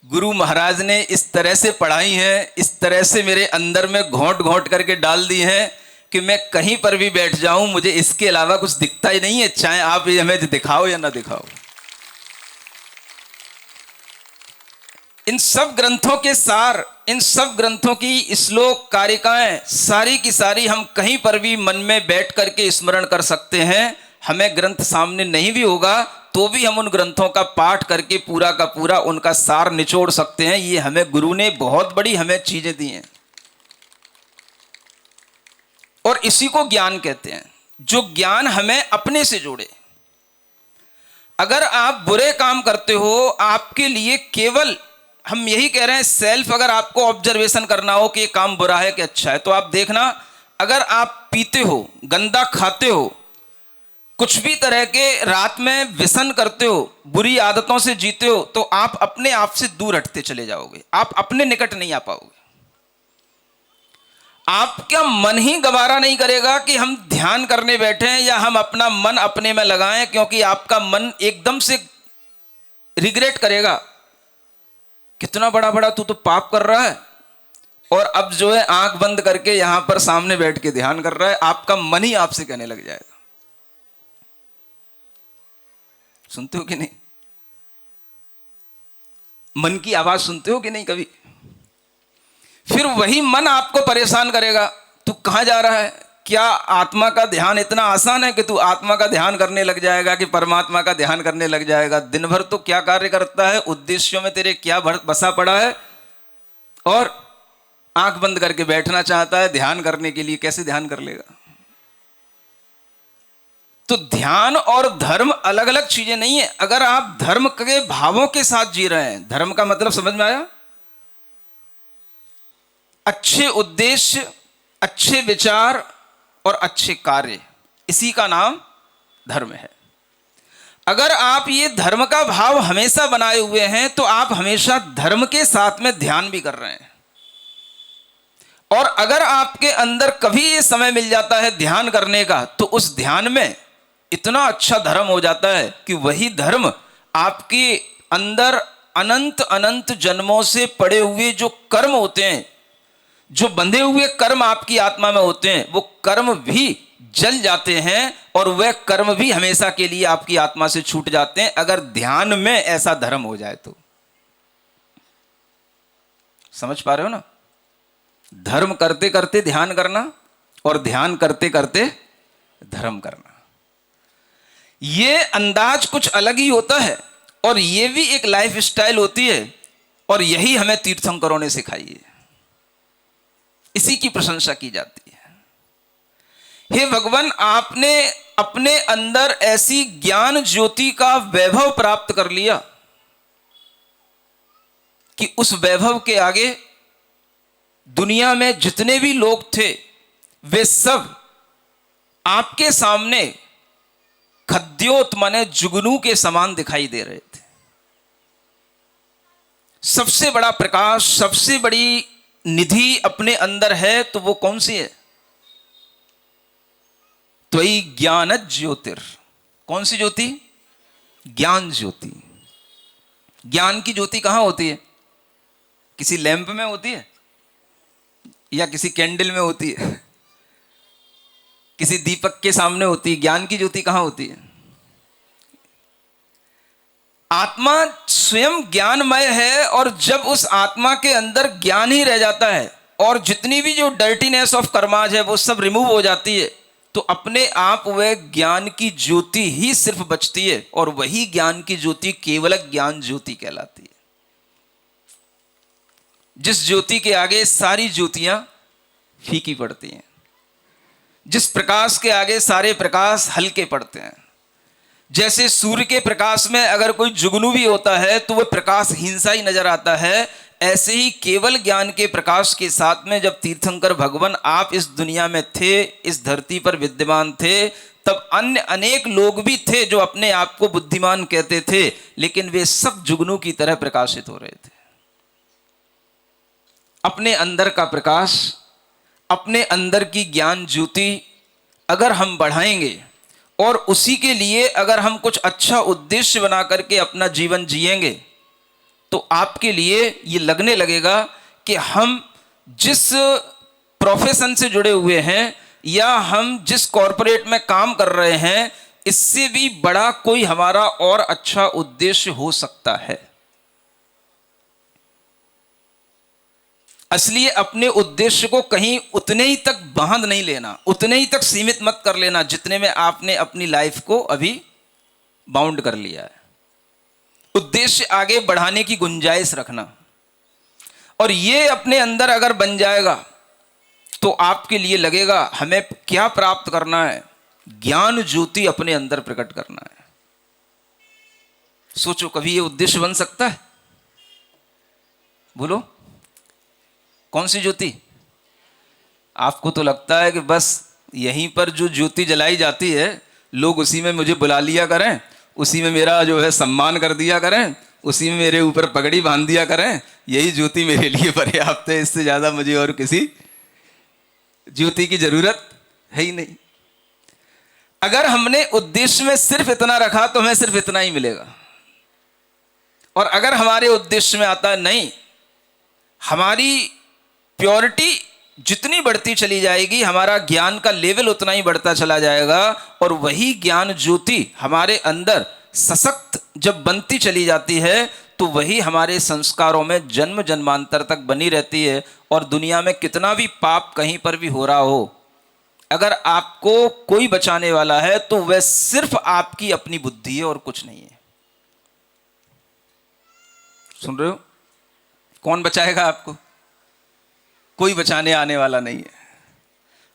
[SPEAKER 2] गुरु महाराज ने इस तरह से पढ़ाई हैं, इस तरह से मेरे अंदर में घोंट घोंट करके डाल दी हैं कि मैं कहीं पर भी बैठ जाऊं, मुझे इसके अलावा कुछ दिखता ही नहीं है, चाहे आप ये हमें दिखाओ या ना दिखाओ। इन सब ग्रंथों के सार, इन सब ग्रंथों की श्लोक कारिकाएं सारी की सारी हम कहीं पर भी मन में बैठ करके स्मरण कर सकते हैं। हमें ग्रंथ सामने नहीं भी होगा तो भी हम उन ग्रंथों का पाठ करके पूरा का पूरा उनका सार निचोड़ सकते हैं। ये हमें गुरु ने बहुत बड़ी हमें चीजें दी हैं और इसी को ज्ञान कहते हैं, जो ज्ञान हमें अपने से जोड़े। अगर आप बुरे काम करते हो, आपके लिए केवल हम यही कह रहे हैं, सेल्फ अगर आपको ऑब्जर्वेशन करना हो कि ये काम बुरा है कि अच्छा है, तो आप देखना, अगर आप पीते हो, गंदा खाते हो, कुछ भी तरह के रात में व्यसन करते हो, बुरी आदतों से जीते हो, तो आप अपने आप से दूर हटते चले जाओगे, आप अपने निकट नहीं आ पाओगे। आपका मन ही गवारा नहीं करेगा कि हम ध्यान करने बैठे हैं या हम अपना मन अपने में लगाएं, क्योंकि आपका मन एकदम से रिग्रेट करेगा, कितना बड़ा बड़ा तू तो पाप कर रहा है, और अब जो है आंख बंद करके यहां पर सामने बैठ के ध्यान कर रहा है। आपका मन ही आपसे कहने लग जाएगा। सुनते हो कि नहीं? मन की आवाज सुनते हो कि नहीं कभी? फिर वही मन आपको परेशान करेगा, तू कहां जा रहा है? क्या आत्मा का ध्यान इतना आसान है कि तू आत्मा का ध्यान करने लग जाएगा, कि परमात्मा का ध्यान करने लग जाएगा? दिन भर तो क्या कार्य करता है, उद्देश्यों में तेरे क्या बसा पड़ा है, और आंख बंद करके बैठना चाहता है ध्यान करने के लिए। कैसे ध्यान कर लेगा? तो ध्यान और धर्म अलग अलग चीजें नहीं है। अगर आप धर्म के भावों के साथ जी रहे हैं, धर्म का मतलब समझ में आया? अच्छे उद्देश्य, अच्छे विचार और अच्छे कार्य, इसी का नाम धर्म है। अगर आप ये धर्म का भाव हमेशा बनाए हुए हैं तो आप हमेशा धर्म के साथ में ध्यान भी कर रहे हैं। और अगर आपके अंदर कभी ये समय मिल जाता है ध्यान करने का, तो उस ध्यान में इतना अच्छा धर्म हो जाता है कि वही धर्म आपके अंदर अनंत अनंत जन्मों से पड़े हुए जो कर्म होते हैं, जो बंधे हुए कर्म आपकी आत्मा में होते हैं, वो कर्म भी जल जाते हैं और वह कर्म भी हमेशा के लिए आपकी आत्मा से छूट जाते हैं, अगर ध्यान में ऐसा धर्म हो जाए तो। समझ पा रहे हो ना? धर्म करते करते ध्यान करना और ध्यान करते करते धर्म करना, ये अंदाज कुछ अलग ही होता है, और ये भी एक लाइफ स्टाइल होती है, और यही हमें तीर्थंकरों ने सिखाई है, इसी की प्रशंसा की जाती है। हे भगवान, आपने अपने अंदर ऐसी ज्ञान ज्योति का वैभव प्राप्त कर लिया कि उस वैभव के आगे दुनिया में जितने भी लोग थे वे सब आपके सामने खद्योत माने जुगनू के समान दिखाई दे रहे थे। सबसे बड़ा प्रकाश, सबसे बड़ी निधि अपने अंदर है तो वो कौन सी है? त्वयि ज्ञान ज्योतिर। कौन सी ज्योति? ज्ञान ज्योति। ज्ञान की ज्योति कहां होती है? किसी लैंप में होती है या किसी कैंडल में होती है, किसी दीपक के सामने होती है? ज्ञान की ज्योति कहां होती है? आत्मा स्वयं ज्ञानमय है, और जब उस आत्मा के अंदर ज्ञान ही रह जाता है और जितनी भी जो डर्टीनेस ऑफ कर्माज है वो सब रिमूव हो जाती है, तो अपने आप वह ज्ञान की ज्योति ही सिर्फ बचती है, और वही ज्ञान की ज्योति केवल ज्ञान ज्योति कहलाती है, जिस ज्योति के आगे सारी ज्योतियां फीकी पड़ती हैं, जिस प्रकाश के आगे सारे प्रकाश हल्के पड़ते हैं। जैसे सूर्य के प्रकाश में अगर कोई जुगनू भी होता है तो वह प्रकाश हिंसा ही नजर आता है, ऐसे ही केवल ज्ञान के प्रकाश के साथ में जब तीर्थंकर भगवान आप इस दुनिया में थे, इस धरती पर विद्यमान थे, तब अन्य अनेक लोग भी थे जो अपने आप को बुद्धिमान कहते थे, लेकिन वे सब जुगनू की तरह प्रकाशित हो रहे थे। अपने अंदर का प्रकाश, अपने अंदर की ज्ञान ज्योति अगर हम बढ़ाएंगे और उसी के लिए अगर हम कुछ अच्छा उद्देश्य बना करके अपना जीवन जिएंगे, तो आपके लिए ये लगने लगेगा कि हम जिस प्रोफेशन से जुड़े हुए हैं या हम जिस कॉरपोरेट में काम कर रहे हैं, इससे भी बड़ा कोई हमारा और अच्छा उद्देश्य हो सकता है। इसलिए अपने उद्देश्य को कहीं उतने ही तक बांध नहीं लेना, उतने ही तक सीमित मत कर लेना जितने में आपने अपनी लाइफ को अभी बाउंड कर लिया है। उद्देश्य आगे बढ़ाने की गुंजाइश रखना, और ये अपने अंदर अगर बन जाएगा तो आपके लिए लगेगा हमें क्या प्राप्त करना है, ज्ञान ज्योति अपने अंदर प्रकट करना है। सोचो, कभी ये उद्देश्य बन सकता है? बोलो, कौन सी ज्योति? आपको तो लगता है कि बस यहीं पर जो ज्योति जलाई जाती है लोग उसी में मुझे बुला लिया करें, उसी में मेरा जो है सम्मान कर दिया करें, उसी में मेरे ऊपर पगड़ी बांध दिया करें, यही ज्योति मेरे लिए पर्याप्त है। इससे ज़्यादा मुझे और किसी ज्योति की जरूरत है ही नहीं। अगर हमने उद्देश्य में सिर्फ इतना रखा तो हमें सिर्फ इतना ही मिलेगा। और अगर हमारे उद्देश्य में आता है नहीं, हमारी प्योरिटी जितनी बढ़ती चली जाएगी, हमारा ज्ञान का लेवल उतना ही बढ़ता चला जाएगा, और वही ज्ञान ज्योति हमारे अंदर सशक्त जब बनती चली जाती है तो वही हमारे संस्कारों में जन्म जन्मांतर तक बनी रहती है। और दुनिया में कितना भी पाप कहीं पर भी हो रहा हो, अगर आपको कोई बचाने वाला है तो वह सिर्फ आपकी अपनी बुद्धि है और कुछ नहीं है। सुन रहे हो? कौन बचाएगा आपको? कोई बचाने आने वाला नहीं है।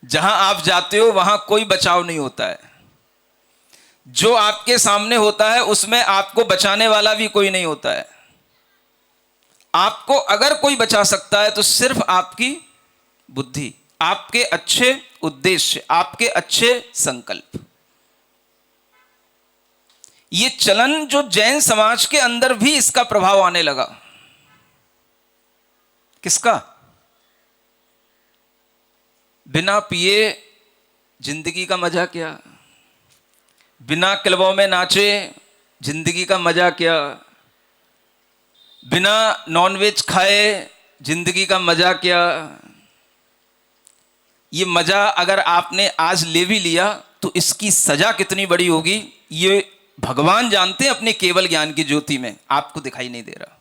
[SPEAKER 2] जहां आप जाते हो वहां कोई बचाव नहीं होता है। जो आपके सामने होता है उसमें आपको बचाने वाला भी कोई नहीं होता है। आपको अगर कोई बचा सकता है तो सिर्फ आपकी बुद्धि, आपके अच्छे उद्देश्य, आपके अच्छे संकल्प। ये चलन जो जैन समाज के अंदर भी इसका प्रभाव आने लगा। किसका? बिना पिए जिंदगी का मजा क्या, बिना क्लबों में नाचे जिंदगी का मजा क्या, बिना नॉनवेज खाए जिंदगी का मजा क्या। ये मजा अगर आपने आज ले भी लिया तो इसकी सजा कितनी बड़ी होगी ये भगवान जानते हैं अपने केवल ज्ञान की ज्योति में, आपको दिखाई नहीं दे रहा।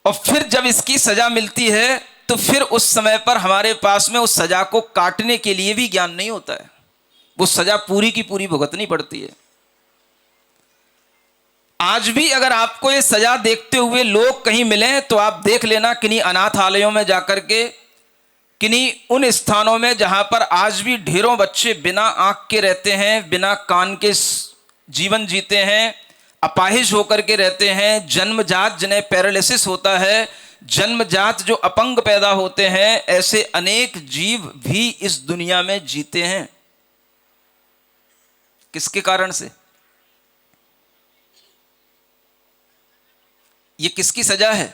[SPEAKER 2] और फिर जब इसकी सजा मिलती है तो फिर उस समय पर हमारे पास में उस सजा को काटने के लिए भी ज्ञान नहीं होता है। वो सजा पूरी की पूरी भुगतनी पड़ती है। आज भी अगर आपको ये सजा देखते हुए लोग कहीं मिले तो आप देख लेना, किन्हीं अनाथालयों में जाकर के, किन्हीं उन स्थानों में जहां पर आज भी ढेरों बच्चे बिना आंख के रहते हैं, बिना कान के जीवन जीते हैं, अपाहिज होकर के रहते हैं, जन्मजात जिन्हें पैरालिसिस होता है, जन्मजात जो अपंग पैदा होते हैं, ऐसे अनेक जीव भी इस दुनिया में जीते हैं। किसके कारण से? ये किसकी सजा है?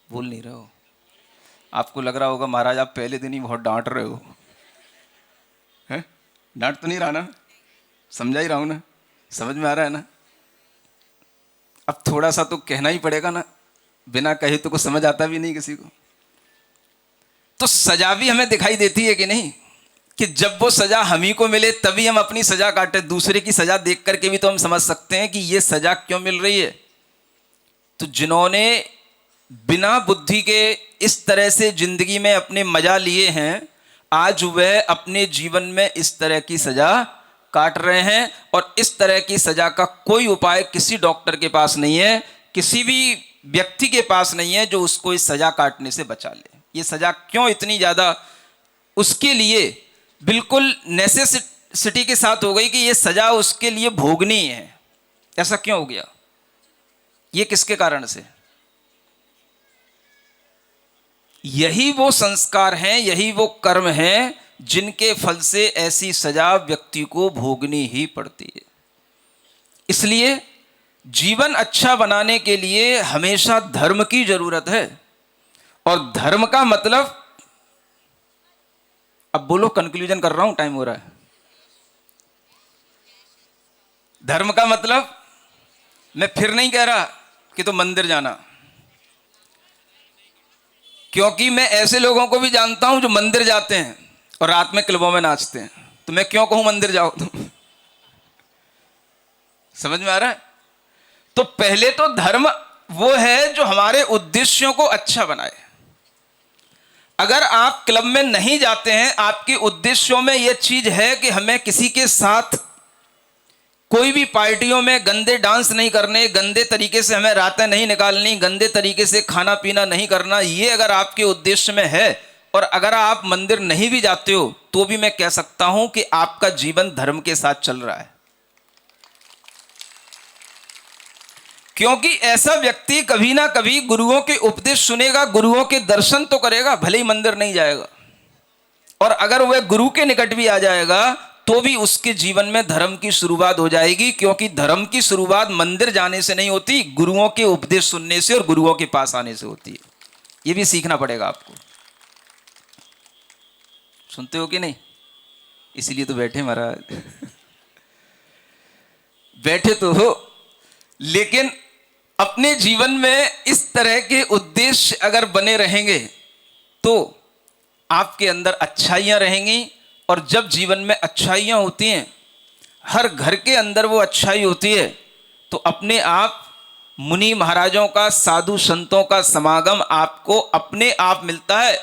[SPEAKER 2] बोल नहीं रहे हो। आपको लग रहा होगा महाराज आप पहले दिन ही बहुत डांट रहे हो। हैं? डांट तो नहीं रहा ना, समझा ही रहा हूं ना, समझ में आ रहा है ना। अब थोड़ा सा तो कहना ही पड़ेगा ना, बिना कहे तो कुछ समझ आता भी नहीं किसी को। तो सजा भी हमें दिखाई देती है कि नहीं, कि जब वो सजा हम ही को मिले तभी हम अपनी सजा काटे। दूसरे की सजा देख करके भी तो हम समझ सकते हैं कि ये सजा क्यों मिल रही है। तो जिन्होंने बिना बुद्धि के इस तरह से जिंदगी में अपने मजा लिए हैं, आज वह अपने जीवन में इस तरह की सजा काट रहे हैं। और इस तरह की सजा का कोई उपाय किसी डॉक्टर के पास नहीं है, किसी भी व्यक्ति के पास नहीं है जो उसको इस सजा काटने से बचा ले। ये सजा क्यों इतनी ज्यादा उसके लिए बिल्कुल नेसेसिटी के साथ हो गई कि ये सजा उसके लिए भोगनी है? ऐसा क्यों हो गया? ये किसके कारण से? यही वो संस्कार हैं, यही वो कर्म हैं जिनके फल से ऐसी सजा व्यक्ति को भोगनी ही पड़ती है। इसलिए जीवन अच्छा बनाने के लिए हमेशा धर्म की जरूरत है। और धर्म का मतलब, अब बोलो, कंक्लूजन कर रहा हूं, टाइम हो रहा है। धर्म का मतलब मैं फिर नहीं कह रहा कि तो मंदिर जाना, क्योंकि मैं ऐसे लोगों को भी जानता हूं जो मंदिर जाते हैं और रात में क्लबों में नाचते हैं। तो मैं क्यों कहूं मंदिर जाओ तुम? समझ में आ रहा है? तो पहले तो धर्म वो है जो हमारे उद्देश्यों को अच्छा बनाए। अगर आप क्लब में नहीं जाते हैं, आपके उद्देश्यों में यह चीज है कि हमें किसी के साथ कोई भी पार्टियों में गंदे डांस नहीं करने, गंदे तरीके से हमें रातें नहीं निकालनी, गंदे तरीके से खाना पीना नहीं करना, ये अगर आपके उद्देश्य में है और अगर आप मंदिर नहीं भी जाते हो तो भी मैं कह सकता हूं कि आपका जीवन धर्म के साथ चल रहा है। क्योंकि ऐसा व्यक्ति कभी ना कभी गुरुओं के उपदेश सुनेगा, गुरुओं के दर्शन तो करेगा, भले ही मंदिर नहीं जाएगा। और अगर वह गुरु के निकट भी आ जाएगा तो भी उसके जीवन में धर्म की शुरुआत हो जाएगी, क्योंकि धर्म की शुरुआत मंदिर जाने से नहीं होती, गुरुओं के उपदेश सुनने से और गुरुओं के पास आने से होती है। ये भी सीखना पड़ेगा आपको। सुनते हो कि नहीं? इसीलिए तो बैठे महाराज। बैठे तो हो, लेकिन अपने जीवन में इस तरह के उद्देश्य अगर बने रहेंगे तो आपके अंदर अच्छाइयां रहेंगी। और जब जीवन में अच्छाइयां होती हैं, हर घर के अंदर वो अच्छाई होती है, तो अपने आप मुनि महाराजों का, साधु संतों का समागम आपको अपने आप मिलता है।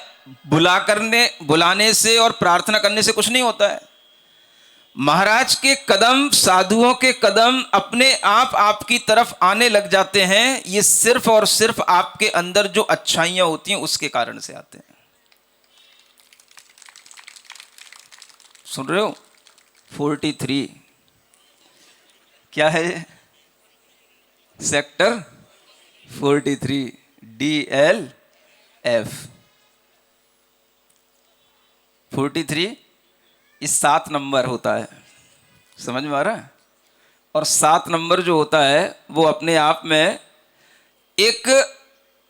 [SPEAKER 2] बुलाने से और प्रार्थना करने से कुछ नहीं होता है। महाराज के कदम, साधुओं के कदम अपने आप आपकी तरफ आने लग जाते हैं। ये सिर्फ और सिर्फ आपके अंदर जो अच्छाइयां होती हैं उसके कारण से आते हैं। सुन रहे हो? 43 क्या है? सेक्टर 43 DLF 43 इस 7 नंबर होता है। समझ में आ रहा है? और 7 नंबर जो होता है वो अपने आप में एक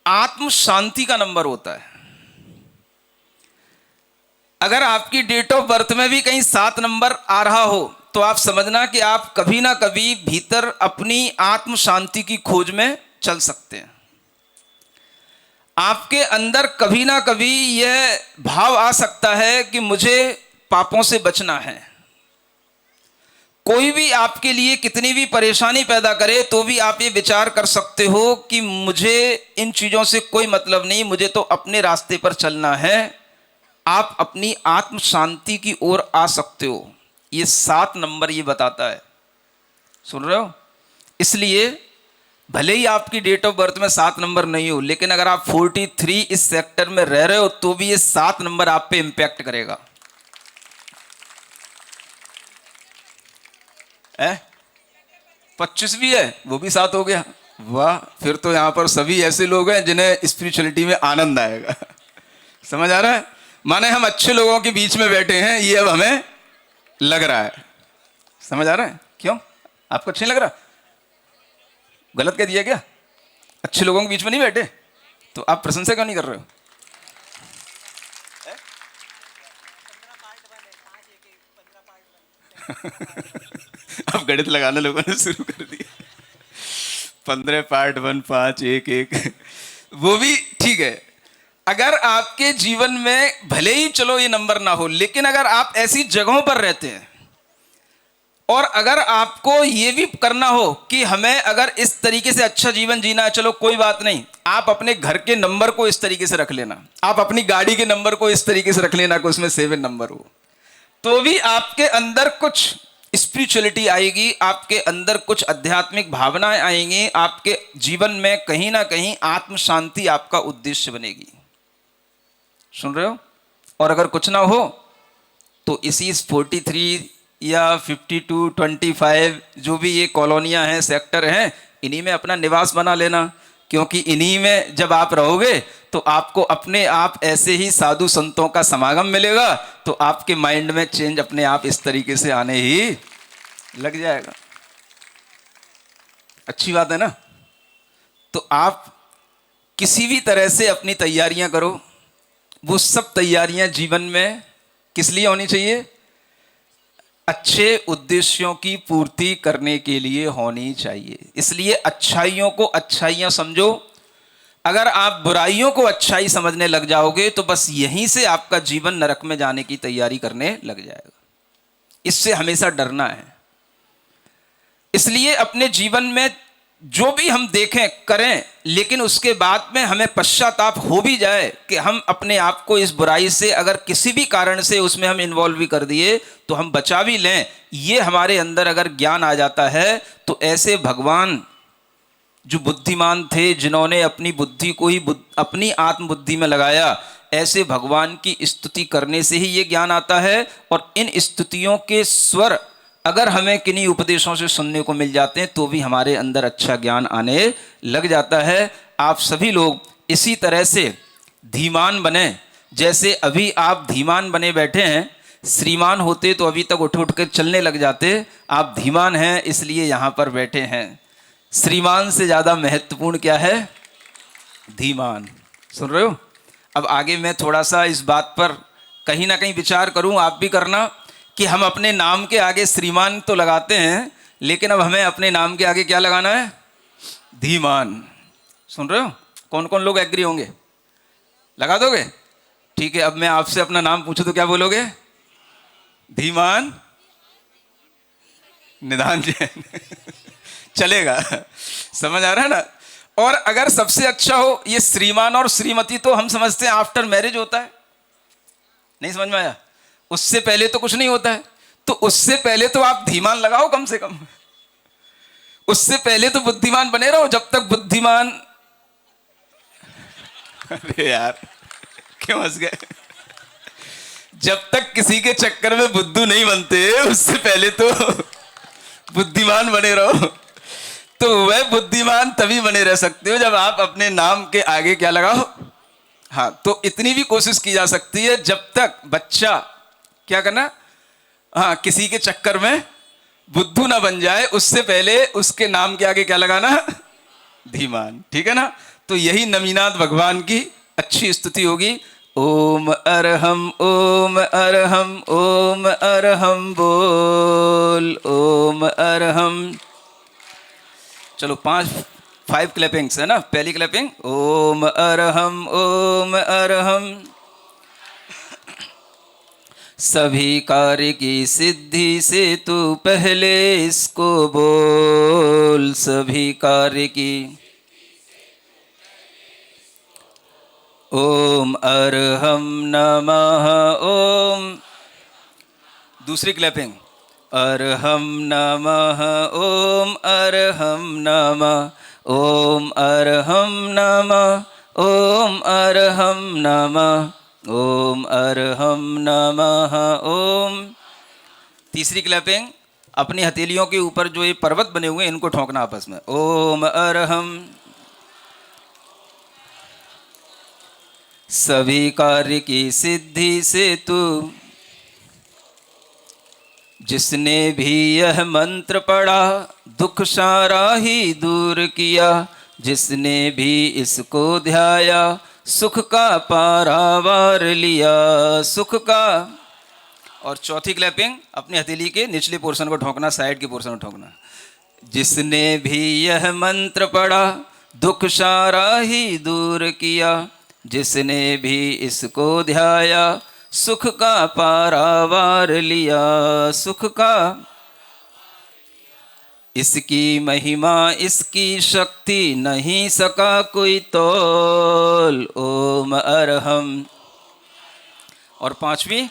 [SPEAKER 2] आत्म शांति का नंबर होता है। अगर आपकी डेट ऑफ बर्थ में भी कहीं 7 नंबर आ रहा हो तो आप समझना कि आप कभी ना कभी भीतर अपनी आत्म शांति की खोज में चल सकते हैं। आपके अंदर कभी ना कभी यह भाव आ सकता है कि मुझे पापों से बचना है। कोई भी आपके लिए कितनी भी परेशानी पैदा करे तो भी आप ये विचार कर सकते हो कि मुझे इन चीजों से कोई मतलब नहीं, मुझे तो अपने रास्ते पर चलना है। आप अपनी आत्म शांति की ओर आ सकते हो। ये 7 नंबर ये बताता है। सुन रहे हो? इसलिए भले ही आपकी डेट ऑफ बर्थ में 7 नंबर नहीं हो, लेकिन अगर आप 43 इस सेक्टर में रह रहे हो तो भी ये 7 नंबर आप पे इंपैक्ट करेगा। 25 भी है, वो भी 7 हो गया। वाह, फिर तो यहां पर सभी ऐसे लोग हैं जिन्हें स्पिरिचुअलिटी में आनंद आएगा। समझ आ रहा है? माने हम अच्छे लोगों के बीच में बैठे हैं, ये अब हमें लग रहा है। समझ आ रहा है? क्यों आपको अच्छा लग रहा? गलत कह दिया क्या? अच्छे लोगों के बीच में नहीं बैठे तो आप प्रशंसा क्यों नहीं कर रहे हो? अब गणित लगाना लोगों ने शुरू कर दिया। 15 पार्ट 1 5 1 1 वो भी ठीक है। अगर आपके जीवन में भले ही चलो ये नंबर ना हो, लेकिन अगर आप ऐसी जगहों पर रहते हैं और अगर आपको ये भी करना हो कि हमें अगर इस तरीके से अच्छा जीवन जीना है, चलो कोई बात नहीं, आप अपने घर के नंबर को इस तरीके से रख लेना, आप अपनी गाड़ी के नंबर को इस तरीके से रख लेना कि उसमें 7 नंबर हो, तो भी आपके अंदर कुछ स्पिरिचुअलिटी आएगी, आपके अंदर कुछ आध्यात्मिक भावनाएं आएंगी, आपके जीवन में कहीं ना कहीं आत्म शांति आपका उद्देश्य बनेगी। सुन रहे हो? और अगर कुछ ना हो तो इसी 43 या 52 25 जो भी ये कॉलोनियां हैं, सेक्टर हैं, इन्हीं में अपना निवास बना लेना, क्योंकि इन्हीं में जब आप रहोगे तो आपको अपने आप ऐसे ही साधु संतों का समागम मिलेगा, तो आपके माइंड में चेंज अपने आप इस तरीके से आने ही लग जाएगा। अच्छी बात है ना? तो आप किसी भी तरह से अपनी तैयारियां करो। वो सब तैयारियां जीवन में किस लिए होनी चाहिए? अच्छे उद्देश्यों की पूर्ति करने के लिए होनी चाहिए। इसलिए अच्छाइयों को अच्छाइयां समझो। अगर आप बुराइयों को अच्छाई समझने लग जाओगे तो बस यहीं से आपका जीवन नरक में जाने की तैयारी करने लग जाएगा। इससे हमेशा डरना है। इसलिए अपने जीवन में जो भी हम देखें करें, लेकिन उसके बाद में हमें पश्चाताप हो भी जाए कि हम अपने आप को इस बुराई से अगर किसी भी कारण से उसमें हम इन्वॉल्व भी कर दिए तो हम बचा भी लें। ये हमारे अंदर अगर ज्ञान आ जाता है तो ऐसे भगवान जो बुद्धिमान थे, जिन्होंने अपनी बुद्धि को ही अपनी आत्मबुद्धि में लगाया, ऐसे भगवान की स्तुति करने से ही ये ज्ञान आता है। और इन स्तुतियों के स्वर अगर हमें किन्हीं उपदेशों से सुनने को मिल जाते हैं तो भी हमारे अंदर अच्छा ज्ञान आने लग जाता है। आप सभी लोग इसी तरह से धीमान बने, जैसे अभी आप धीमान बने बैठे हैं, श्रीमान होते तो अभी तक उठ उठ कर चलने लग जाते, आप धीमान हैं इसलिए यहाँ पर बैठे हैं। श्रीमान से ज़्यादा महत्वपूर्ण क्या है? धीमान। सुन रहे हो? अब आगे मैं थोड़ा सा इस बात पर कहीं ना कहीं विचार करूं, आप भी करना, कि हम अपने नाम के आगे श्रीमान तो लगाते हैं, लेकिन अब हमें अपने नाम के आगे क्या लगाना है? धीमान। सुन रहे हो? कौन कौन लोग एग्री होंगे? लगा दोगे? ठीक है। अब मैं आपसे अपना नाम पूछूं तो क्या बोलोगे? धीमान निधान जैन। चलेगा? समझ आ रहा है ना? और अगर सबसे अच्छा हो, ये श्रीमान और श्रीमती तो हम समझते हैं आफ्टर मैरिज होता है, नहीं समझ में आया? उससे पहले तो कुछ नहीं होता है। तो उससे पहले तो आप धीमान लगाओ कम से कम, उससे पहले तो बुद्धिमान बने रहो। जब तक बुद्धिमान अरे यार क्यों हंस गए? जब तक किसी के चक्कर में बुद्धू नहीं बनते, उससे पहले तो बुद्धिमान बने रहो। तो वह बुद्धिमान तभी बने रह सकते हो जब आप अपने नाम के आगे क्या लगाओ? हाँ, तो इतनी भी कोशिश की जा सकती है, जब तक बच्चा क्या करना, हाँ, किसी के चक्कर में बुद्धू ना बन जाए, उससे पहले उसके नाम के आगे क्या लगाना? धीमान। ठीक है ना? तो यही नमीनाथ भगवान की अच्छी स्तुति होगी। ओम अरहम ओम अरहम ओम अरहम बोल, ओम अरहम। चलो 5 क्लैपिंग्स है ना? पहली क्लैपिंग ओम अरहम ओम अरहम। सभी कार्य की सिद्धि से तू पहले इसको बोल, सभी कार्य की। ओम अरहम नमः ओम। दूसरी क्लैपिंग अरहम नमः ओम अरहम नमः ओम अरहम नमः ओम अरहम नमः ओम अरहम नमः ओम। तीसरी क्लैपिंग अपनी हथेलियों के ऊपर जो ये पर्वत बने हुए हैं इनको ठोकना आपस में। ओम अरहम। सभी कार्य की सिद्धि से तू, जिसने भी यह मंत्र पढ़ा दुख सारा ही दूर किया, जिसने भी इसको ध्याया सुख का पारावार लिया, सुख का। और चौथी क्लैपिंग अपनी हथेली के निचले पोर्शन को ठोकना, साइड के पोर्शन को ठोकना। जिसने भी यह मंत्र पढ़ा दुख सारा ही दूर किया, जिसने भी इसको ध्याया सुख का पारावार लिया, सुख का। इसकी महिमा इसकी शक्ति नहीं सका कोई तोल, ओम अरहम। और पांचवी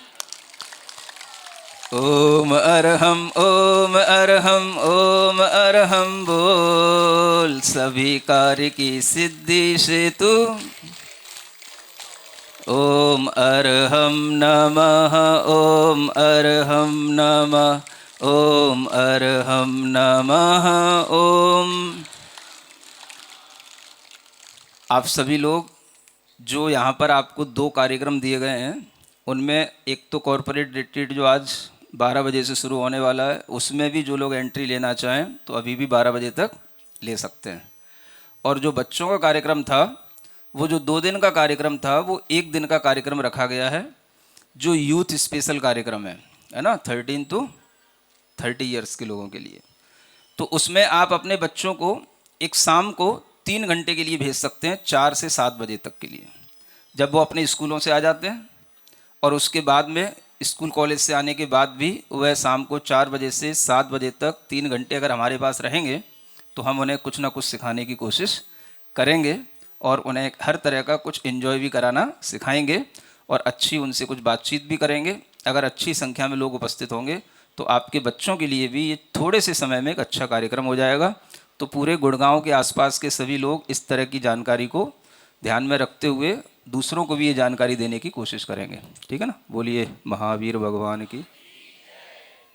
[SPEAKER 2] ओम अरहम ओम अरहम ओम अरहम बोल, सभी कार्य की सिद्धि से तू। ओम अरहम नमः ओम अरहम नमः ओम अरहम नमः ओम। आप सभी लोग जो यहाँ पर आपको 2 कार्यक्रम दिए गए हैं, उनमें एक तो कॉरपोरेट रिट्रीट जो आज 12 बजे से शुरू होने वाला है, उसमें भी जो लोग एंट्री लेना चाहें तो अभी भी 12 बजे तक ले सकते हैं। और जो बच्चों का कार्यक्रम था, वो जो 2 दिन का कार्यक्रम था, वो 1 दिन का कार्यक्रम रखा गया है, जो यूथ स्पेशल कार्यक्रम है ना, 13 to 30 ईयर्स के लोगों के लिए। तो उसमें आप अपने बच्चों को एक शाम को 3 घंटे के लिए भेज सकते हैं, 4 से 7 बजे तक के लिए, जब वो अपने स्कूलों से आ जाते हैं। और उसके बाद में स्कूल कॉलेज से आने के बाद भी वह शाम को 4 बजे से 7 बजे तक 3 घंटे अगर हमारे पास रहेंगे तो हम उन्हें कुछ ना कुछ सिखाने की कोशिश करेंगे और उन्हें हर तरह का कुछ एंजॉय भी कराना सिखाएंगे और अच्छी उनसे कुछ बातचीत भी करेंगे। अगर अच्छी संख्या में लोग उपस्थित होंगे तो आपके बच्चों के लिए भी ये थोड़े से समय में एक अच्छा कार्यक्रम हो जाएगा। तो पूरे गुड़गांव के आसपास के सभी लोग इस तरह की जानकारी को ध्यान में रखते हुए दूसरों को भी ये जानकारी देने की कोशिश करेंगे। ठीक है ना? बोलिए महावीर भगवान की।